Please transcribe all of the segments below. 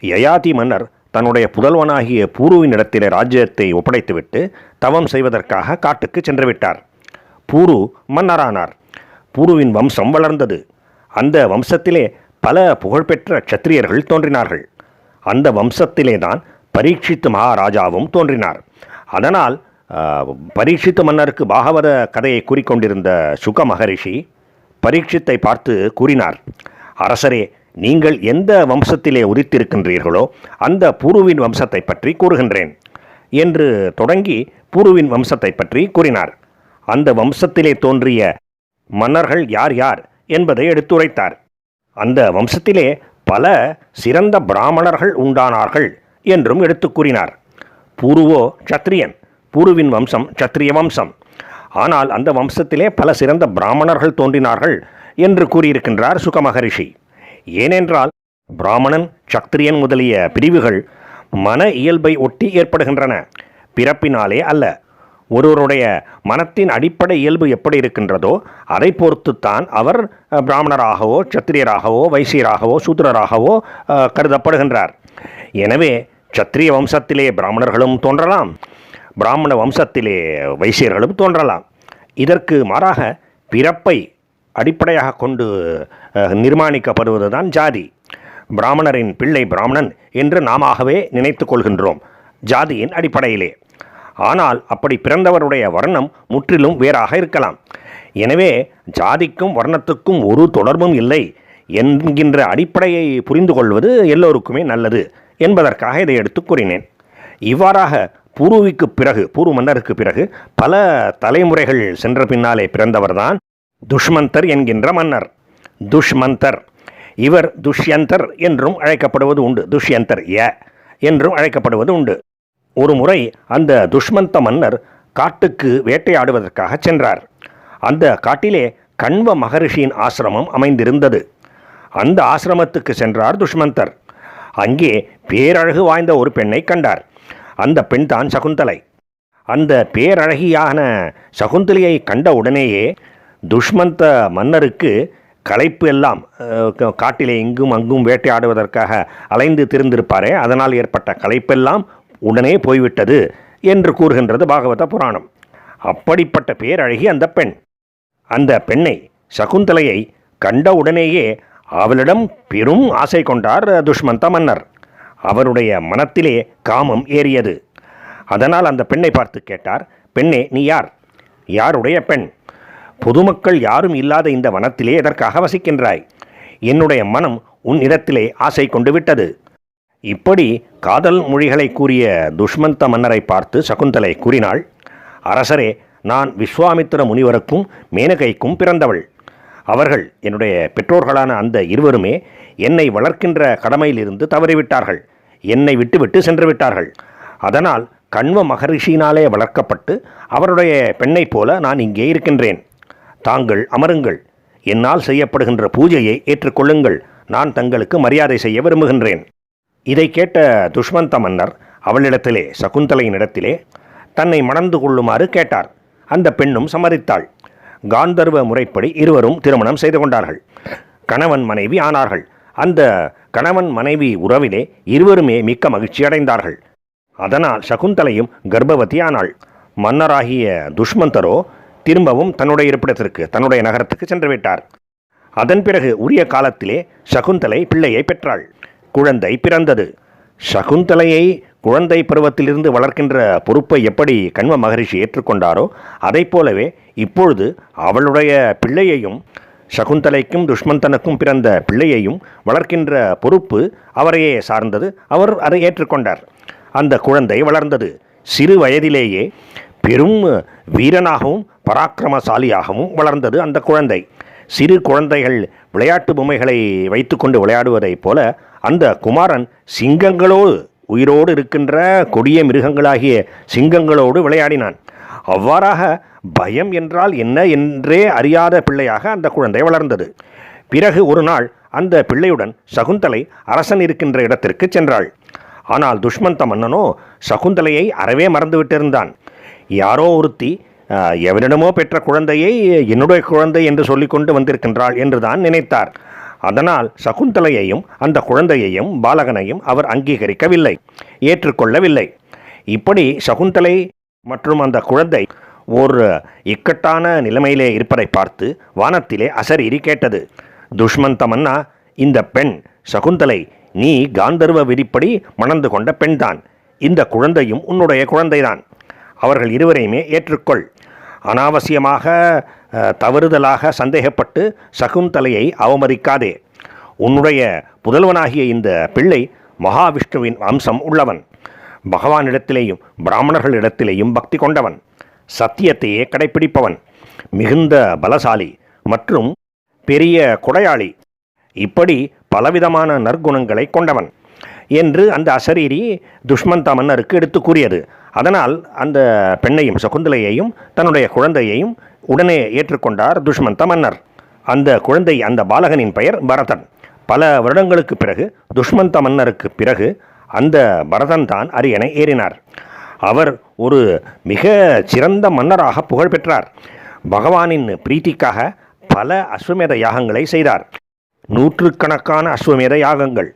யயாதி மன்னர் தன்னுடைய புதல்வனாகிய பூருவினிடத்திலே ராஜ்யத்தை ஒப்படைத்துவிட்டு தவம் செய்வதற்காக காட்டுக்கு சென்று விட்டார். பூரு மன்னரானார். பூருவின் வம்சம் வளர்ந்தது. அந்த வம்சத்திலே பல புகழ்பெற்ற க்ஷத்திரியர்கள் தோன்றினார்கள். அந்த வம்சத்திலே தான் பரீட்சித்து மகாராஜாவும் தோன்றினார். அதனால் பரீட்சித்து மன்னருக்கு பாகவத கதையை கூறிக்கொண்டிருந்த சுக மகரிஷி பரீட்சித்தை பார்த்து கூறினார், அரசரே, நீங்கள் எந்த வம்சத்திலே உதித்திருக்கின்றீர்களோ அந்த பூருவின் வம்சத்தை பற்றி கூறுகின்றேன் என்று தொடங்கி பூருவின் வம்சத்தை பற்றி கூறினார். அந்த வம்சத்திலே தோன்றிய மன்னர்கள் யார் யார் என்பதை எடுத்துரைத்தார். அந்த வம்சத்திலே பல சிறந்த பிராமணர்கள் உண்டானார்கள் என்றும் எடுத்து கூறினார். பூருவோ சத்திரியன், பூருவின் வம்சம் சத்திரிய வம்சம். ஆனால் அந்த வம்சத்திலே பல சிறந்த பிராமணர்கள் தோன்றினார்கள் என்று கூறியிருக்கின்றார் சுக மகரிஷி. ஏனென்றால் பிராமணன் சத்திரியன் முதலிய பிரிவுகள் மன இயல்பை ஒட்டி ஏற்படுகின்றன, பிறப்பினாலே அல்ல. ஒருவருடைய மனத்தின் அடிப்படை இயல்பு எப்படி இருக்கின்றதோ அதை பொறுத்துத்தான் அவர் பிராமணராகவோ சத்திரியராகவோ வைசியராகவோ சூத்திரராகவோ கருதப்படுகின்றார். எனவே சத்திரிய வம்சத்திலே பிராமணர்களும் தோன்றலாம், பிராமண வம்சத்திலே வைசியர்களும் தோன்றலாம். இதற்கு மாறாக பிறப்பை அடிப்படையாக கொண்டு நிர்மாணிக்கப்படுவதுதான் ஜாதி. பிராமணரின் பிள்ளை பிராமணன் என்று நாமவே நினைத்து கொள்கின்றோம் ஜாதியின் அடிப்படையிலே. ஆனால் அப்படி பிறந்தவருடைய வர்ணம் முற்றிலும் வேறாக இருக்கலாம். எனவே ஜாதிக்கும் வர்ணத்துக்கும் ஒரு தொடர்பும் இல்லை என்கின்ற அடிப்படையை புரிந்து கொள்வது எல்லோருக்குமே நல்லது என்பதற்காக இதை எடுத்து கூறினேன். இவ்வாறாக பூருவிக்கு பிறகு, பூரு மன்னருக்கு பிறகு பல தலைமுறைகள் சென்ற பின்னாலே பிறந்தவர்தான் துஷ்மந்தர் என்கின்ற மன்னர். துஷ்மந்தர் இவர் துஷ்யந்தர் என்றும் அழைக்கப்படுவது உண்டு, துஷ்யந்தர் என்றும் அழைக்கப்படுவது உண்டு. ஒரு முறை அந்த துஷ்மந்த மன்னர் காட்டுக்கு வேட்டையாடுவதற்காக சென்றார். அந்த காட்டிலே கண்வ மகரிஷியின் ஆசிரமம் அமைந்திருந்தது. அந்த ஆசிரமத்துக்கு சென்றார் துஷ்மந்தர். அங்கே பேரழகு வாய்ந்த ஒரு பெண்ணை கண்டார். அந்த பெண் தான் சகுந்தலை. அந்த பேரழகியான சகுந்தலையை கண்ட உடனேயே துஷ்மந்த மன்னருக்கு களைப்பு எல்லாம், காட்டிலே இங்கும் அங்கும் வேட்டையாடுவதற்காக அலைந்து திரிந்திருப்பாரே, அதனால் ஏற்பட்ட களைப்பெல்லாம் உடனே போய்விட்டது என்று கூறுகின்றது பாகவத புராணம். அப்படிப்பட்ட பேரழகி அந்த பெண். அந்த பெண்ணை சகுந்தலையை கண்ட உடனேயே அவளிடம் பெரும் ஆசை கொண்டார் துஷ்மந்த மன்னர். அவருடைய மனத்திலே காமம் ஏறியது. அதனால் அந்த பெண்ணை பார்த்து கேட்டார், பெண்ணே, நீ யார்? யாருடைய பெண்? பொதுமக்கள் யாரும் இல்லாத இந்த வனத்திலே எதற்காக வசிக்கின்றாய்? என்னுடைய மனம் உன் இடத்திலே ஆசை கொண்டு விட்டது. இப்படி காதல் மொழிகளை கூறிய துஷ்மந்த மன்னரை பார்த்து சகுந்தலை கூறினாள், அரசரே, நான் விஸ்வாமித்திர முனிவருக்கும் மேனகைக்கும் பிறந்தவள். அவர்கள் என்னுடைய பெற்றோர்களான அந்த இருவருமே என்னை வளர்க்கின்ற கடமையிலிருந்து தவறிவிட்டார்கள், என்னை விட்டுவிட்டு சென்று விட்டார்கள். அதனால் கண்வ மகரிஷியினாலே வளர்க்கப்பட்டு அவருடைய பெண்ணைப் போல நான் இங்கே இருக்கின்றேன். தாங்கள் அமருங்கள், என்னால் செய்யப்படுகின்ற பூஜையை ஏற்றுக்கொள்ளுங்கள், நான் தங்களுக்கு மரியாதை செய்ய விரும்புகின்றேன். இதை கேட்ட துஷ்மந்த மன்னர் அவளிடத்திலே, சகுந்தலையினிடத்திலே தன்னை மணந்து கொள்ளுமாறு கேட்டார். அந்த பெண்ணும் சம்மதித்தாள். காந்தர்வ முறைப்படி இருவரும் திருமணம் செய்து கொண்டார்கள். கணவன் மனைவி ஆனார்கள். அந்த கணவன் மனைவி உறவிலே இருவருமே மிக்க மகிழ்ச்சி அடைந்தார்கள். அதனால் சகுந்தலையும் கர்ப்பவதி ஆனாள். மன்னராகிய துஷ்மந்தரோ திரும்பவும் தன்னுடைய இருப்பிடத்திற்கு, தன்னுடைய நகரத்துக்கு சென்று விட்டார். அதன் பிறகு உரிய காலத்திலே சகுந்தலை பிள்ளையை பெற்றாள். குழந்தை பிறந்தது. சகுந்தலையை குழந்தை பருவத்திலிருந்து வளர்க்கின்ற பொறுப்பை எப்படி கண்வ மகரிஷி ஏற்றுக்கொண்டாரோ அதை போலவே இப்பொழுது அவளுடைய பிள்ளையையும், சகுந்தலைக்கும் துஷ்மந்தனுக்கும் பிறந்த பிள்ளையையும் வளர்க்கின்ற பொறுப்பு அவரையே சார்ந்தது. அவர் அதை ஏற்றுக்கொண்டார். அந்த குழந்தை வளர்ந்தது. சிறு வயதிலேயே பெரும் வீரனாகவும் பராக்கிரமசாலியாகவும் வளர்ந்தது அந்த குழந்தை. சிறு குழந்தைகள் விளையாட்டு பொம்மைகளை வைத்துக்கொண்டு விளையாடுவதைப் போல அந்த குமாரன் சிங்கங்களோடு, உயிரோடு இருக்கின்ற கொடிய மிருகங்களாகிய சிங்கங்களோடு விளையாடினான். அவ்வாறாக பயம் என்றால் என்ன என்றே அறியாத பிள்ளையாக அந்த குழந்தை வளர்ந்தது. பிறகு ஒரு நாள் அந்த பிள்ளையுடன் சகுந்தலை அரசன் இருக்கின்ற இடத்திற்கு சென்றாள். ஆனால் துஷ்மந்த மன்னனோ சகுந்தலையை அறவே மறந்துவிட்டிருந்தான். யாரோ ஒருத்தி எவனிடமோ பெற்ற குழந்தையை என்னுடைய குழந்தை என்று சொல்லிக்கொண்டு வந்திருக்கின்றாள் என்றுதான் நினைத்தார். அதனால் சகுந்தலையையும் அந்த குழந்தையையும் பாலகனையும் அவர் அங்கீகரிக்கவில்லை, ஏற்றுக்கொள்ளவில்லை. இப்படி சகுந்தலை மற்றும் அந்த குழந்தை ஒரு இக்கட்டான நிலைமையிலே இருப்பதை பார்த்து வானத்திலே அசரீரி கேட்டது. துஷ்மந்த மன்னா, இந்த பெண் சகுந்தலை நீ காந்தர்வ விதிப்படி மணந்து கொண்ட பெண்தான். இந்த குழந்தையும் உன்னுடைய குழந்தைதான். அவர்கள் இருவரையுமே ஏற்றுக்கொள். அனாவசியமாக தவறுதலாக சந்தேகப்பட்டு சகுந்தலையை அவமதிக்காதே. உன்னுடைய புதல்வனாகிய இந்த பிள்ளை மகாவிஷ்ணுவின் அம்சம் உள்ளவன். பகவானிடத்திலேயும் பிராமணர்களிடத்திலேயும் பக்தி கொண்டவன். சத்தியத்தையே கடைப்பிடிப்பவன். மிகுந்த பலசாலி மற்றும் பெரிய கொடையாளி. இப்படி பலவிதமான நற்குணங்களை கொண்டவன் என்று அந்த அசரீரி துஷ்மந்த மன்னருக்கு எடுத்து கூறியது. அதனால் அந்த பெண்ணையும் சகுந்தலையையும் தன்னுடைய குழந்தையையும் உடனே ஏற்றுக்கொண்டார் துஷ்மந்த மன்னர். அந்த குழந்தை, அந்த பாலகனின் பெயர் பரதன். பல வருடங்களுக்கு பிறகு, துஷ்மந்த மன்னருக்கு பிறகு அந்த பரதன் தான் அரியணை ஏறினார். அவர் ஒரு மிக சிறந்த மன்னராக புகழ் பெற்றார். பகவானின் பிரீத்திக்காக பல அஸ்வமேத யாகங்களை செய்தார். நூற்றுக்கணக்கான அஸ்வமேத யாகங்கள்.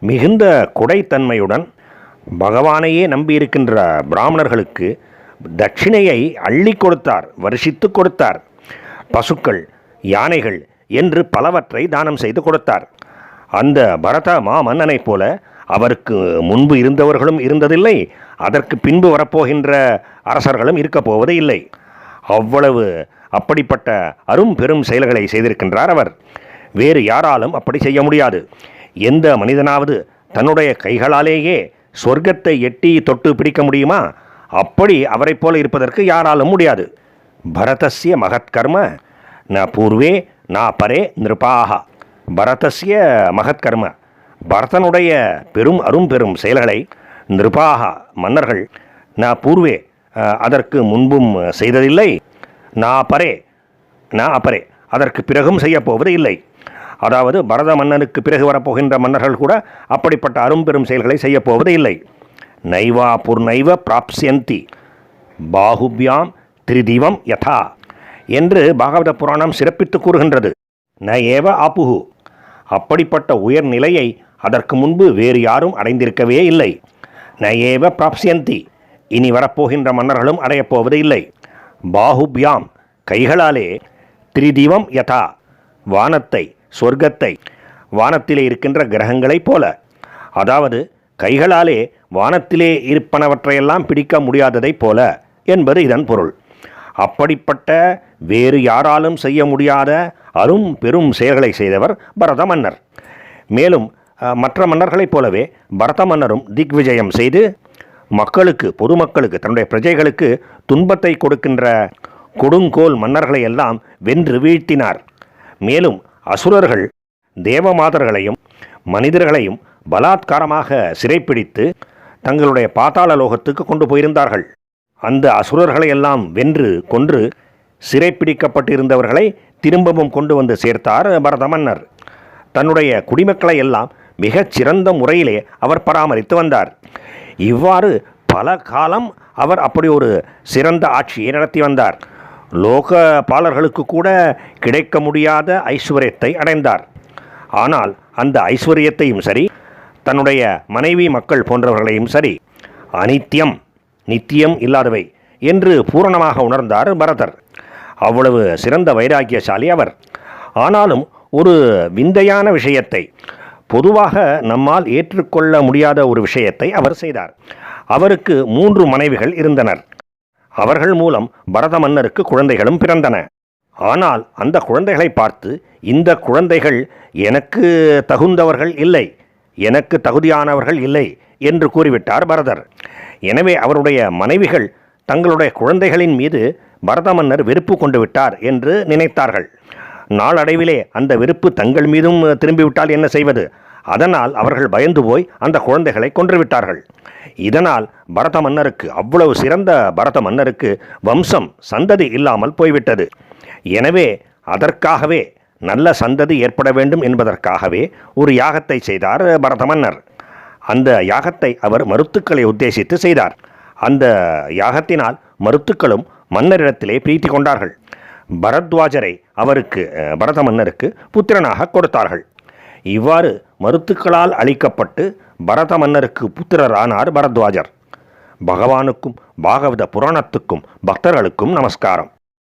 மிகுந்த கொடைத்தன்மையுடன் பகவானையே நம்பியிருக்கின்ற பிராமணர்களுக்கு தட்சிணையை அள்ளி கொடுத்தார், வருஷித்து கொடுத்தார். பசுக்கள், யானைகள் என்று பலவற்றை தானம் செய்து கொடுத்தார். அந்த பரத மாமன்னனைப் போல அவருக்கு முன்பு இருந்தவர்களும் இருந்ததில்லை, அதற்கு பின்பு வரப்போகின்ற அரசர்களும் இருக்கப் போவதே இல்லை. அவ்வளவு அப்படிப்பட்ட அரும் பெரும் செயல்களை செய்திருக்கின்றார் அவர். வேறு யாராலும் அப்படி செய்ய முடியாது. எந்த மனிதனாவது தன்னுடைய கைகளாலேயே சொர்க்கத்தை எட்டி தொட்டு பிடிக்க முடியுமா? அப்படி அவரை போல இருப்பதற்கு யாராலும் முடியாது. பரதஸ்ய மகத்கர்ம ந பூர்வே ந பரே நிருபாக. பரதஸ்ய மகத்கர்ம, பரதனுடைய பெரும் அரும் பெரும் செயல்களை நிருபாக மன்னர்கள் ந பூர்வே அதற்கு முன்பும் செய்ததில்லை, ந பரே ந அபரே அதற்கு பிறகும் செய்யப்போவது இல்லை. அதாவது பரத மன்னனுக்கு பிறகு வரப்போகின்ற மன்னர்கள் கூட அப்படிப்பட்ட அரும்பெரும் செயல்களை செய்யப்போவது இல்லை. நைவா புர்நைவ பிராப்ஸ்யந்தி பாகுபியாம் திரிதிவம் யதா என்று பாகவத புராணம் சிறப்பித்து கூறுகின்றது. ந ஏவ ஆப்புகு, அப்படிப்பட்ட உயர்நிலையை அதற்கு முன்பு வேறு யாரும் அடைந்திருக்கவே இல்லை. ந ஏவ பிராப்ஸ்யந்தி, இனி வரப்போகின்ற மன்னர்களும் அடையப்போவது இல்லை. பாகுபியாம், கைகளாலே, திரிதிவம் யதா, வானத்தை, சொர்க்கத்தை, வானத்திலே இருக்கின்ற கிரகங்களைப் போல. அதாவது கைகளாலே வானத்திலே இருப்பனவற்றையெல்லாம் பிடிக்க முடியாததைப் போல என்பது இதன் பொருள். அப்படிப்பட்ட வேறு யாராலும் செய்ய முடியாத அரும் பெரும் செயல்களை செய்தவர் பரத மன்னர். மேலும் மற்ற மன்னர்களைப் போலவே பரத மன்னரும் திக்விஜயம் செய்து மக்களுக்கு, பொதுமக்களுக்கு, தன்னுடைய பிரஜைகளுக்கு துன்பத்தை கொடுக்கின்ற கொடுங்கோல் மன்னர்களை எல்லாம் வென்று வீழ்த்தினார். மேலும் அசுரர்கள் தேவமாதர்களையும் மனிதர்களையும் பலாத்காரமாக சிறைப்பிடித்து தங்களுடைய பாதாள லோகத்துக்கு கொண்டு போயிருந்தார்கள். அந்த அசுரர்களை எல்லாம் வென்று கொன்று சிறைப்பிடிக்கப்பட்டிருந்தவர்களை திரும்பவும் கொண்டு வந்து சேர்த்தார் பரத மன்னர். தன்னுடைய குடிமக்களை எல்லாம் மிகச் சிறந்த முறையிலே அவர் பராமரித்து வந்தார். இவ்வாறு பல காலம் அவர் அப்படி ஒரு சிறந்த ஆட்சியை நடத்தி வந்தார். லோகபாலர்களுக்கு கூட கிடைக்க முடியாத ஐஸ்வர்யத்தை அடைந்தார். ஆனால் அந்த ஐஸ்வர்யத்தையும் சரி, தன்னுடைய மனைவி மக்கள் போன்றவர்களையும் சரி, அனித்தியம், நித்தியம் இல்லாதவை என்று பூரணமாக உணர்ந்தார் பரதர். அவ்வளவு சிறந்த வைராக்கியசாலி அவர். ஆனாலும் ஒரு விந்தையான விஷயத்தை, பொதுவாக நம்மால் ஏற்றுக்கொள்ள முடியாத ஒரு விஷயத்தை அவர் செய்தார். அவருக்கு 3 மனைவிகள் இருந்தனர். அவர்கள் மூலம் பரத மன்னருக்கு குழந்தைகளும் பிறந்தன. ஆனால் அந்த குழந்தைகளை பார்த்து, இந்த குழந்தைகள் எனக்கு தகுந்தவர்கள் இல்லை, எனக்கு தகுதியானவர்கள் இல்லை என்று கூறிவிட்டார் பரதர். எனவே அவருடைய மனைவிகள் தங்களுடைய குழந்தைகளின் மீது பரத மன்னர் வெறுப்பு கொண்டு விட்டார் என்று நினைத்தார்கள். நாளடைவிலே அந்த வெறுப்பு தங்கள் மீதும் திரும்பிவிட்டால் என்ன செய்வது? அதனால் அவர்கள் பயந்து போய் அந்த குழந்தைகளை கொன்றுவிட்டார்கள். இதனால் பரத மன்னருக்கு, அவ்வளவு சிறந்த பரத மன்னருக்கு வம்சம், சந்ததி இல்லாமல் போய்விட்டது. எனவே அதற்காகவே, நல்ல சந்ததி ஏற்பட வேண்டும் என்பதற்காகவே ஒரு யாகத்தை செய்தார் பரத மன்னர். அந்த யாகத்தை அவர் மருத்துக்களை உத்தேசித்து செய்தார். அந்த யாகத்தினால் மருத்துக்களும் மன்னரிடத்திலே பிரீத்தி கொண்டார்கள். பரத்வாஜரை அவருக்கு, பரத மன்னருக்கு புத்திரனாக கொடுத்தார்கள். இவ்வாறு மருத்துக்களால் அளிக்கப்பட்டு பரத மன்னருக்கு புத்திரரானார் பரத்வாஜர். பகவானுக்கும் பாகவத புராணத்துக்கும் பக்தர்களுக்கும் நமஸ்காரம்.